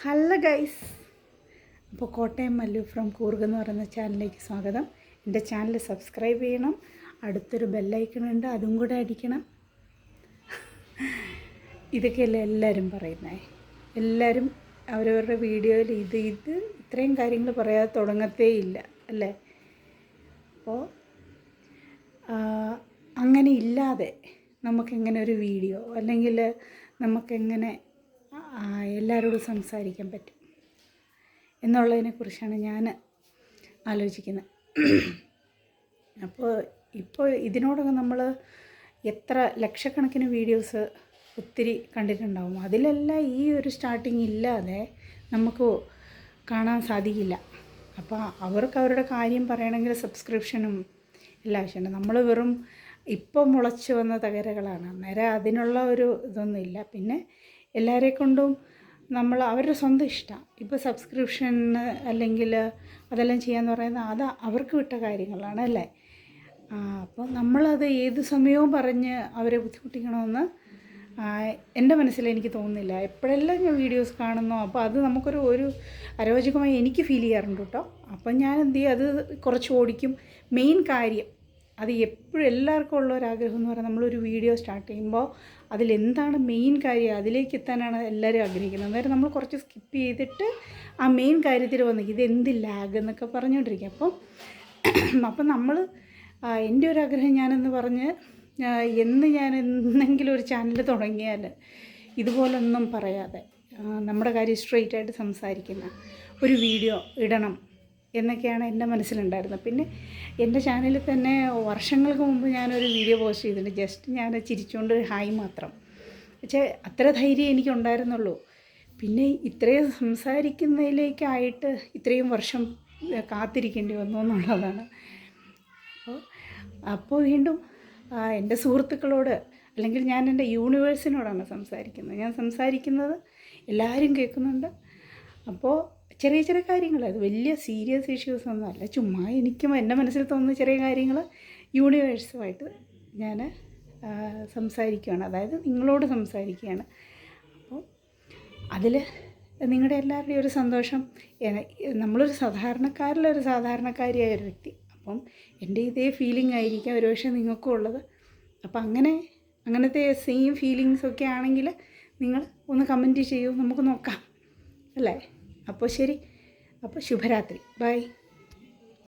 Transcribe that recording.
Hello guys, അപ്പോൾ Kottayam Mallu from Coorg എന്ന് പറയുന്ന ചാനലിലേക്ക് സ്വാഗതം. എൻ്റെ ചാനൽ സബ്സ്ക്രൈബ് ചെയ്യണം, അടുത്തൊരു ബെല്ലൈക്കൺ ഉണ്ട്, അതും കൂടെ അടിക്കണം. ഇതൊക്കെയല്ലേ എല്ലാവരും പറയുന്നത്. എല്ലാവരും അവരവരുടെ വീഡിയോയിൽ ഇത്രയും കാര്യങ്ങൾ പറയാതെ തുടങ്ങത്തേ ഇല്ല അല്ലേ. അപ്പോൾ അങ്ങനെ ഇല്ലാതെ നമുക്കെങ്ങനെ ഒരു വീഡിയോ അല്ലെങ്കിൽ നമുക്കെങ്ങനെ എല്ലാവരോടും സംസാരിക്കാൻ പറ്റും എന്നുള്ളതിനെക്കുറിച്ചാണ് ഞാൻ ആലോചിക്കുന്നത്. ഇപ്പോൾ ഇതിനോടൊക്കെ നമ്മൾ എത്ര ലക്ഷക്കണക്കിന് വീഡിയോസ് ഒത്തിരി കണ്ടിട്ടുണ്ടാവും. അതിലെല്ലാം ഈ ഒരു സ്റ്റാർട്ടിങ് ഇല്ലാതെ നമുക്ക് കാണാൻ സാധിക്കില്ല. അപ്പോൾ അവർക്ക് അവരുടെ കാര്യം പറയണമെങ്കിൽ സബ്സ്ക്രിപ്ഷനും എല്ലാം ആവശ്യമുണ്ട്. നമ്മൾ വെറും ഇപ്പോൾ മുളച്ച് വന്ന തകരകളാണ്. അന്നേരം അതിനുള്ള ഒരു ഇതൊന്നുമില്ല. പിന്നെ എല്ലാവരെ കൊണ്ടും നമ്മൾ അവരുടെ സ്വന്തം ഇഷ്ടം ഇപ്പോൾ സബ്സ്ക്രിപ്ഷന് അല്ലെങ്കിൽ അതെല്ലാം ചെയ്യാന്ന് പറയുന്നത് അത് അവർക്ക് വിട്ട കാര്യങ്ങളാണ് അല്ലേ. അപ്പോൾ നമ്മളത് ഏത് സമയവും പറഞ്ഞ് അവരെ ബുദ്ധിമുട്ടിക്കണമെന്ന് എൻ്റെ മനസ്സിൽ എനിക്ക് തോന്നുന്നില്ല. എപ്പോഴെല്ലാം ഞാൻ വീഡിയോസ് കാണുന്നു അപ്പോൾ അത് നമുക്കൊരു അരോചകമായി എനിക്ക് ഫീൽ ചെയ്യാറുണ്ട് കേട്ടോ. അപ്പം ഞാൻ എന്ത് ചെയ്യും, അത് കുറച്ച് ഓടിക്കും. മെയിൻ കാര്യം അത് എപ്പോഴും എല്ലാവർക്കും ഉള്ളൊരാഗ്രഹം എന്ന് പറയുന്നത് നമ്മളൊരു വീഡിയോ സ്റ്റാർട്ട് ചെയ്യുമ്പോൾ അതിലെന്താണ് മെയിൻ കാര്യം അതിലേക്ക് എത്താനാണ് എല്ലാവരും ആഗ്രഹിക്കുന്നത്. അന്നേരം നമ്മൾ കുറച്ച് സ്കിപ്പ് ചെയ്തിട്ട് ആ മെയിൻ കാര്യത്തിൽ വന്ന് ഇതെന്ത് ലാഗ് എന്നൊക്കെ പറഞ്ഞുകൊണ്ടിരിക്കും. അപ്പം നമ്മൾ എൻ്റെ ഒരു ആഗ്രഹം ഞാനെന്ന് പറഞ്ഞ് ഞാൻ എന്തെങ്കിലും ഒരു ചാനൽ തുടങ്ങിയാൽ ഇതുപോലൊന്നും പറയാതെ നമ്മുടെ കാര്യം സ്ട്രെയിറ്റായിട്ട് സംസാരിക്കുന്ന ഒരു വീഡിയോ ഇടണം എന്നൊക്കെയാണ് എൻ്റെ മനസ്സിലുണ്ടായിരുന്നത്. പിന്നെ എൻ്റെ ചാനലിൽ തന്നെ വർഷങ്ങൾക്ക് മുമ്പ് ഞാനൊരു വീഡിയോ പോസ്റ്റ് ചെയ്തിട്ടുണ്ട്. ജസ്റ്റ് ഞാൻ ചിരിച്ചുകൊണ്ട് ഹായ് മാത്രം. പക്ഷേ അത്ര ധൈര്യം എനിക്കുണ്ടായിരുന്നുള്ളൂ. പിന്നെ ഇത്രയും സംസാരിക്കുന്നതിലേക്കായിട്ട് ഇത്രയും വർഷം കാത്തിരിക്കേണ്ടി വന്നു എന്നുള്ളതാണ്. അപ്പോൾ വീണ്ടും എൻ്റെ സുഹൃത്തുക്കളോട് അല്ലെങ്കിൽ ഞാൻ എൻ്റെ യൂണിവേഴ്സിനോടാണ് സംസാരിക്കുന്നത്. ഞാൻ സംസാരിക്കുന്നത് എല്ലാവരും കേൾക്കുന്നുണ്ട്. അപ്പോൾ ചെറിയ ചെറിയ കാര്യങ്ങൾ, അത് വലിയ സീരിയസ് ഇഷ്യൂസൊന്നും അല്ല, ചുമ്മാ എനിക്കും എൻ്റെ മനസ്സിൽ തോന്നുന്ന ചെറിയ കാര്യങ്ങൾ യൂണിവേഴ്സുമായിട്ട് ഞാൻ സംസാരിക്കുകയാണ്, അതായത് നിങ്ങളോട് സംസാരിക്കുകയാണ്. അപ്പോൾ അതിൽ നിങ്ങളുടെ എല്ലാവരുടെയും ഒരു സന്തോഷം, നമ്മളൊരു സാധാരണക്കാരിയായ ഒരു വ്യക്തി, അപ്പം എൻ്റെ ഇതേ ഫീലിംഗ് ആയിരിക്കാം ഒരുപക്ഷെ നിങ്ങൾക്കും ഉള്ളത്. അപ്പം അങ്ങനത്തെ സെയിം ഫീലിങ്സൊക്കെ ആണെങ്കിൽ നിങ്ങൾ ഒന്ന് കമൻറ്റ് ചെയ്യൂ, നമുക്ക് നോക്കാം അല്ലേ. അപ്പോൾ ശരി, അപ്പോൾ ശുഭരാത്രി, ബൈ.